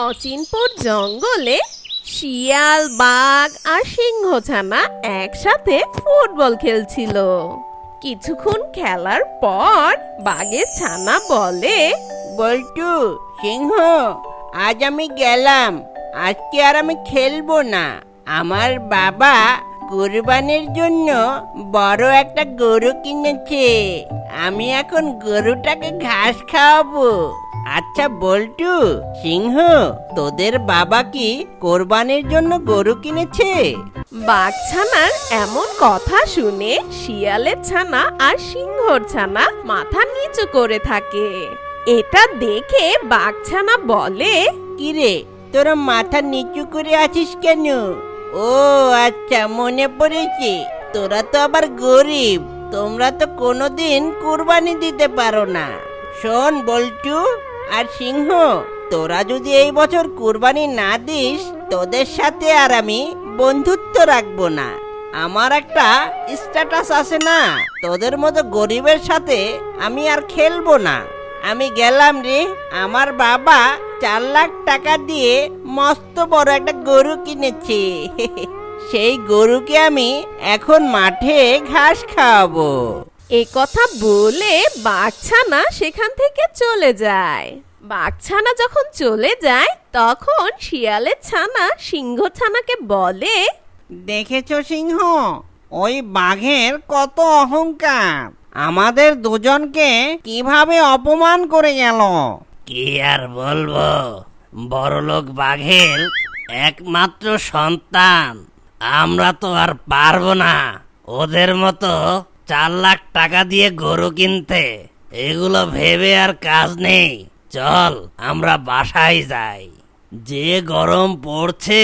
অচিনপুর জঙ্গলে শিয়াল, বাঘ আর সিংহছানা একসাথে ফুটবল খেলছিল। কিছুক্ষণ খেলার পর বাঘের ছানা বলে, বল্টু, সিংহ, আজ আমি গেলাম। আজকে আর আমি খেলবো না। আমার বাবা কুরবানির জন্য বড় একটা গরু কিনেছে। আমি এখন গরুটাকে ঘাস খাওয়াবো। আচ্ছা বল্টু, সিংহ, তোদের বাবা কি কোরবানির জন্য গরু কিনেছে? বাঘছানার এমন কথা শুনে শিয়ালের ছানা আর সিংহর ছানা মাথা নিচু করে থাকে। এটা দেখে বাঘছানা বলে, কিরে, তোরা মাথা নিচু করে আছিস কেন? ও আচ্ছা, মনে পড়েছে, তোরা তো আবার গরিব। তোমরা তো কোনোদিন কুরবানি দিতে পারো না। শোন বল্টু আর সিংহ, তোরা যদি এই বছর কুরবানি না দিস, তোদের সাথে আর আমি বন্ধুত্ব রাখবো না। আমার একটা স্ট্যাটাস আছে না, তোদের মতো গরিবের সাথে আমি আর খেলবো না। আমি গেলাম রে। আমার বাবা 4 লাখ টাকা দিয়ে মস্ত বড় একটা গরু কিনেছে। সেই গরুকে আমি এখন মাঠে ঘাস খাওয়াবো। এ কথা বলে বাঘছানা সেখান থেকে চলে যায়। বাঘছানা যখন চলে যায় তখন শিয়ালের ছানা সিংহ ছানাকে বলে, দেখেছো সিংহ, ওই বাঘের কত অহংকার, আমাদের দুজনকে কিভাবে অপমান করে গেল। কি আর বলবো, বড়লোক বাঘের একমাত্র সন্তান। আমরা তো আর পারবো না ওদের মতো 4 লাখ টাকা দিয়ে গরু কিনতে। এগুলো ভেবে আর কাজ নেই। চল আমরা বাসায় যাই। যে গরম পড়ছে,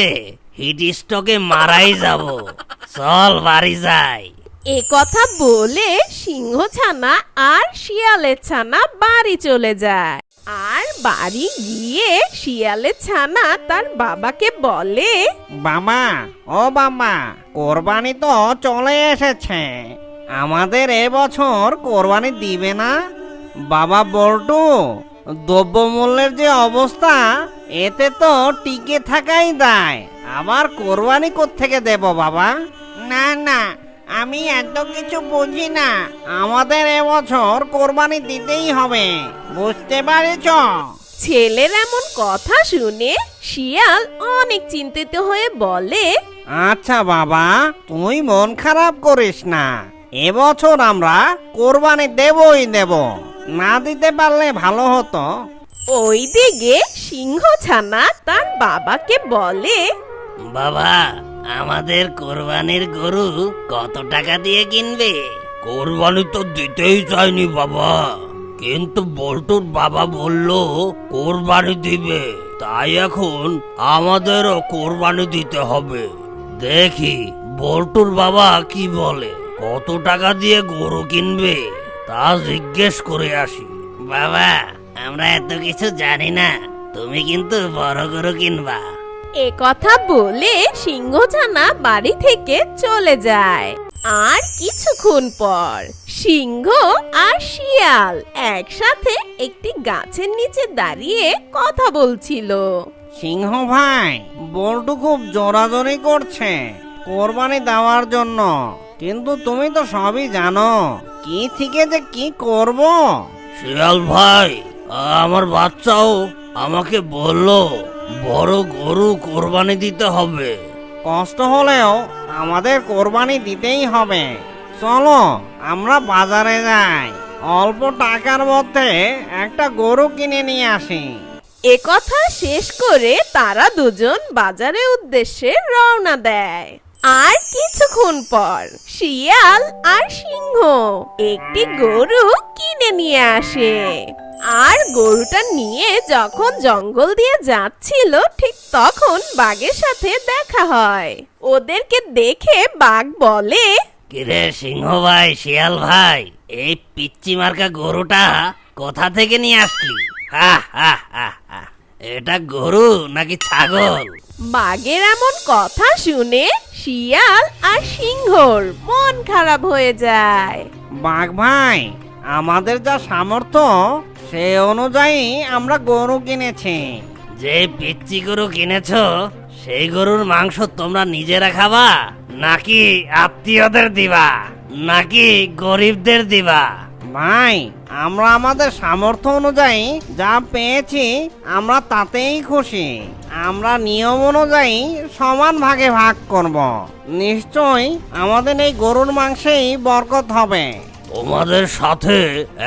হিট স্ট্রোকে মারাই যাব। চল বাড়ি যাই। এ কথা বলে সিংহ ছানা আর শিয়ালের ছানা বাড়ি চলে যায়। আর বাড়ি গিয়ে শিয়ালের ছানা তার বাবাকে বলে, বাবা, ও বাবা, কোরবানি তো চলে এসেছে। আমাদের এবছর কোরবানি দিবে না? বাবা বল্টু, দ্রব্যমূল্যের যে অবস্থা, এতে তো টিকে থাকাই দায়। আবার কোরবানি কোত্থেকে দেব বাবা? না না, আমি এত কিছু বুঝি না। আমাদের এবছর কোরবানি দিতেই হবে, বুঝতে পারছ? ছেলের এমন কথা শুনে শিয়াল অনেক চিন্তিত হয়ে বলে, আচ্ছা বাবা, তুই মন খারাপ করিস না। এবছর আমরা কোরবানি দেবই দেব। না দিতে পারলে ভালো হতো। ওইদিকে সিংহ ছানা তার বাবাকে বলে, বাবা, আমাদের কোরবানির গরু কত টাকা দিয়ে কিনবে? কোরবানি তো দিতেই চাইনি বাবা, কিন্তু বল্টুর বাবা বলল কোরবানি দিবে, তাই এখন আমাদেরও কোরবানি দিতে হবে। দেখি বল্টুর বাবা কি বলে। কত টাকা দিয়ে গরু কিনবে তা জিজ্ঞেস করে আসি। বাবা, আমরা এত কিছু জানি না, তুমি কিন্তু বড় গরু কিনবা। এ কথা বলে সিংহ ছানা বাড়ি থেকে চলে যায়। আর কিছুক্ষণ পর সিংহ আর শিয়াল একসাথে একটি গাছের নিচে দাঁড়িয়ে কথা বলছিল। সিংহ ভাই, বল্টু খুব জোরাজোরি করছে কোরবানি দেওয়ার জন্য, কিন্তু তুমি তো সবই জানো কি থেকে যে কি করব। শিয়াল ভাই, আমার বাচ্চাও আমাকে বলল বড় গরু কোরবানি দিতে হবে। কষ্ট হলেও আমাদের কোরবানি দিতেই হবে। চলো আমরা বাজারে যাই, অল্প টাকার মধ্যে একটা গরু কিনে নিয়ে আসি। এ কথা শেষ করে তারা দুজন বাজারের উদ্দেশ্যে রওনা দেয়। আর কিছুক্ষণ পর শিয়াল আর সিংহ একটি গরু কিনে নিয়ে আসে। আর গরুটা নিয়ে যখন জঙ্গল দিয়ে যাচ্ছিল, ঠিক তখন বাঘের সাথে দেখা হয়। ওদেরকে দেখে বাঘ বলে, কিরে সিংহ ভাই, শিয়াল ভাই, এই পিচ্চি মার্কা গরুটা কোথা থেকে নিয়ে আসলি? হা হা হা হা, এটা গরু নাকি ছাগল? বাঘের এমন কথা শুনে শিয়াল আর সিংহর মন খারাপ হয়ে যায়। বাঘ ভাই, আমাদের যা সামর্থ্য সে অনুযায়ী আমরা গরু কিনেছি। যে পিচ্চি গরু কিনেছো সেই গরুর মাংস তোমরা নিজেরা খাবা নাকি আত্মীয়দের দিবা নাকি গরিবদের দিবা? ভাই, আমরা আমাদের সামর্থ্য অনুযায়ী যা পেয়েছি আমরা তাতেই খুশি। আমরা নিয়ম অনুযায়ী সমান ভাগে ভাগ করব। নিশ্চয়ই আমাদের এই গরুর মাংসেই বরকত হবে। তোমাদের সাথে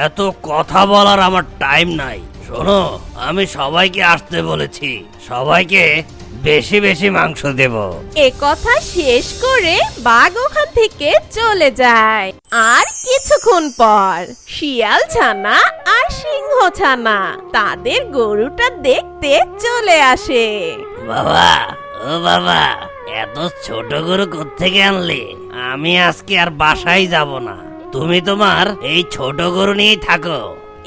এত কথা বলার আমার টাইম নাই। শোনো, আমি সবাইকে আসতে বলেছি, সবাইকে বেশি বেশি মাংস দেব। এ কথা শেষ করে বাঘ ওখান থেকে চলে যায়। আর কিছুক্ষণ পর শিয়াল ছানা আর সিংহ ছানা তাদের গরুটা দেখতে চলে আসে। বাবা, ও বাবা, এত ছোট গরু কোত্থেকে আনলে? আমি আজকে আর বাসায় যাব না, তুমি তোমার এই ছোট গরু নিয়েই থাকো।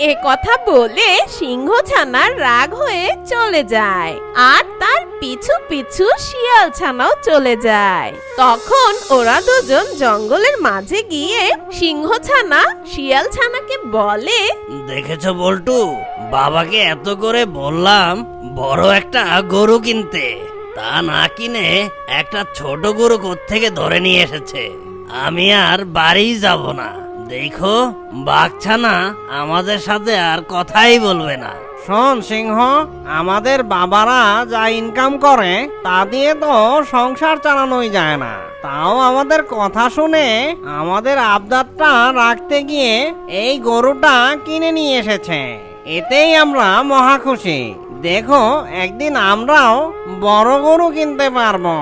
এ কথা বলে সিংহ ছানা রাগ হয়ে চলে যায় আর তার পিছু পিছু শিয়াল ছানাও চলে যায়। তখন ওরা দুজন জঙ্গলের মাঝে গিয়ে সিংহ ছানা শিয়াল ছানাকে বলে, দেখেছো বল্টু, বাবাকে এত করে বললাম বড় একটা গরু কিনতে, তা না কিনে একটা ছোট গরু কোত্থেকে ধরে নিয়ে এসেছে। আমি আর বাড়ি যাব না। দেখো, বাঘছানা আমাদের সাথে আর কথাই বলবে না। শোন সিংহ, আমাদের বাবারা যা ইনকাম করে তা দিয়ে তো সংসার চালানোই যায় না, তাও আমাদের কথা শুনে আমাদের আবদারটা রাখতে গিয়ে এই গরুটা কিনে নিয়ে এসেছে। এতেই আমরা মহা খুশি। দেখো, একদিন আমরাও বড় গরু কিনতে পারবো।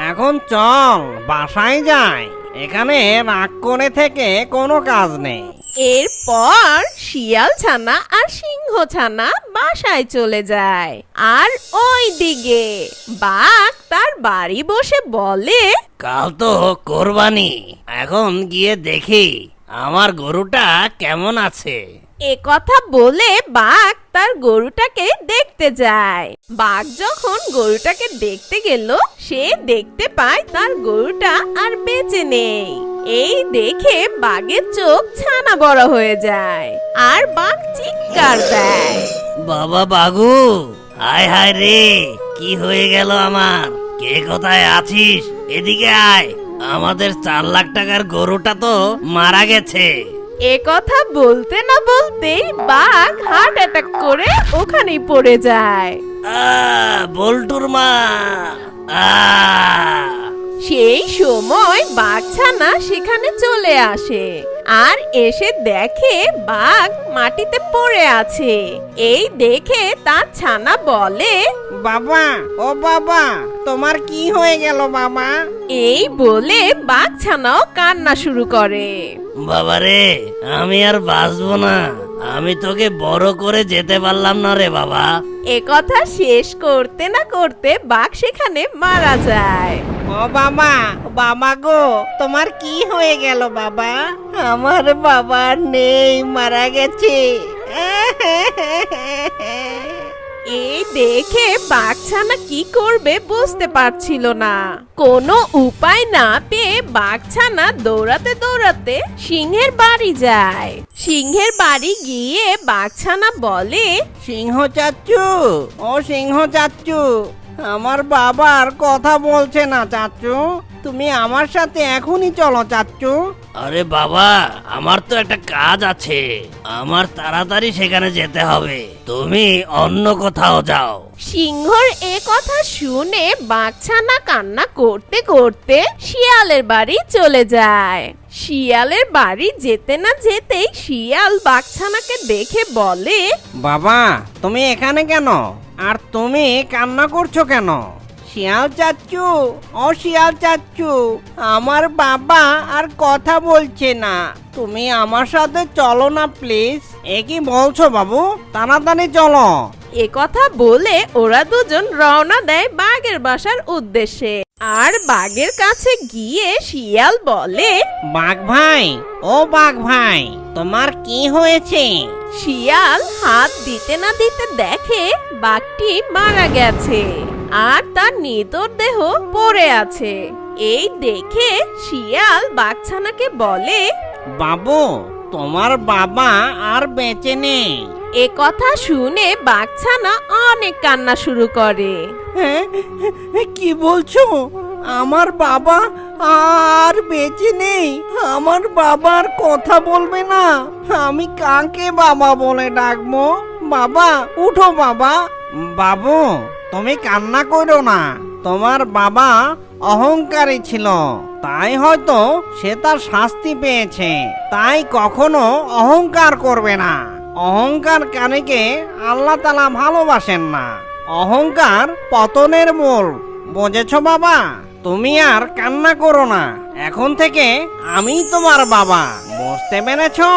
এখন চল বাসায় যাই, এখানে রাগ করে থেকে কোনো কাজ নেই। এরপর শিয়াল ছানা আর সিংহ ছানা বাসায় চলে যায়। আর ওই দিকে বাঘ তার বাড়ি বসে বলে, কাল তো কোরবানি, এখন গিয়ে দেখি আমার গরুটা কেমন আছে। এ কথা বলে বাঘ তার গরুটাকে দেখতে যায়। বাঘ যখন গরুটাকে দেখতে গেল, সে দেখতে পায় তার গরুটা আর বেঁচে নেই। এই দেখে বাঘের চোখ ছানা বড় হয়ে যায় আর বাঘ চিৎকার দেয়, বাবা বাঘু, হায় হায় রে, কি হয়ে গেল আমার? কে কোথায় আছিস? এদিকে আয়, আমাদের 4 লাখ টাকার গরুটা তো মারা গেছে। এ কথা বলতে না বলতেই বাঘ হার্ট অ্যাটাক করে ওখানেই পড়ে যায়। বল্টুর মা! সেই সময় বাঘছানা সেখানে চলে আসে আর এসে দেখে বাঘ মাটিতে পড়ে আছে। এই দেখে তার ছানা বলে, বাবা, ও বাবা, তোমার কি হয়ে গেল বাবা? এই বলে বাঘছানাও কান্না শুরু করে। বাবারে, আমি আর বাঁচবো না, আমি তোকে বড় করে যেতে পারলাম না রে বাবা। এ কথা শেষ করতে না করতে বাঘ সেখানে মারা যায়। ও বাবা, বাবা গো, তোমার কি হয়ে গেল বাবা? আমার বাবা নেই, মারা গেছে। এই দেখে বাঘছানা কি করবে বুঝতে পারছিল না। কোনো উপায় না পেয়ে বাঘছানা দৌড়াতে দৌড়াতে সিংহের বাড়ি যায়। সিংহের বাড়ি গিয়ে বাঘছানা বলে, সিংহ চাচ্চু, ও সিংহ চাচ্চু, আমার বাবার কথা বলছে না চাচ্চু, তুমি আমার সাথে এখনই চলো চাচ্চু। আরে বাবা, আমার তো একটা কাজ আছে, আমার তাড়াতাড়ি সেখানে যেতে হবে, তুমি অন্য কোথাও যাও। সিংহর এ কথা শুনে বাঘছানা কান্না করতে করতে শিয়ালের বাড়ি চলে যায়। শিয়ালের বাড়ি যেতে না যেতেই শিয়াল বাঘছানাকে দেখে বলে, বাবা, তুমি এখানে কেন? আর তুমি কান্না করছো কেন? শিয়াল চাচ্চু, ও শিয়াল চাচ্চু, আমার বাবা আর কথা বলছে না, তুমি আমার সাথে চলো না প্লিজ। এ কি বলছো বাবু? তাড়াতাড়ি চলো। এ কথা বলে ওরা দুজন রওনা দেয় বাঘের বাসার উদ্দেশ্যে। আর বাঘের কাছে গিয়ে শিয়াল বলে, বাঘ ভাই, ও বাঘ ভাই, তোমার কি হয়েছে? শিয়াল হাত দিতে না দিতে দেখে বাঘটি মারা গেছে আর তার নিথর দেহ পড়ে আছে। এই দেখে শিয়াল বাঘছানাকে বলে, বাবু, তোমার বাবা আর বেঁচে নেই, এ কথা শুনে বাঘছানা অনেক কান্না শুরু করে। হ্যাঁ, কি বলছো? আমার বাবা আর বেঁচে নেই? আমার বাবার কথা বলবে না? আমি কাকে বাবা বলে ডাকবো? বাবা, উঠো বাবা। বাবু, তুমি কান্না করো না। তোমার বাবা অহংকারী ছিল, তাই হয়তো সে তার শাস্তি পেয়েছে। তাই কখনো অহংকার করবে না। অহংকারকারীকে আল্লাহ তাআলা ভালোবাসেন না। অহংকার পতনের মূল। বুঝেছো বাবা? তুমি আর কান্না করো না। এখন থেকে আমি তোমার বাবা। বুঝতে পেরেছো?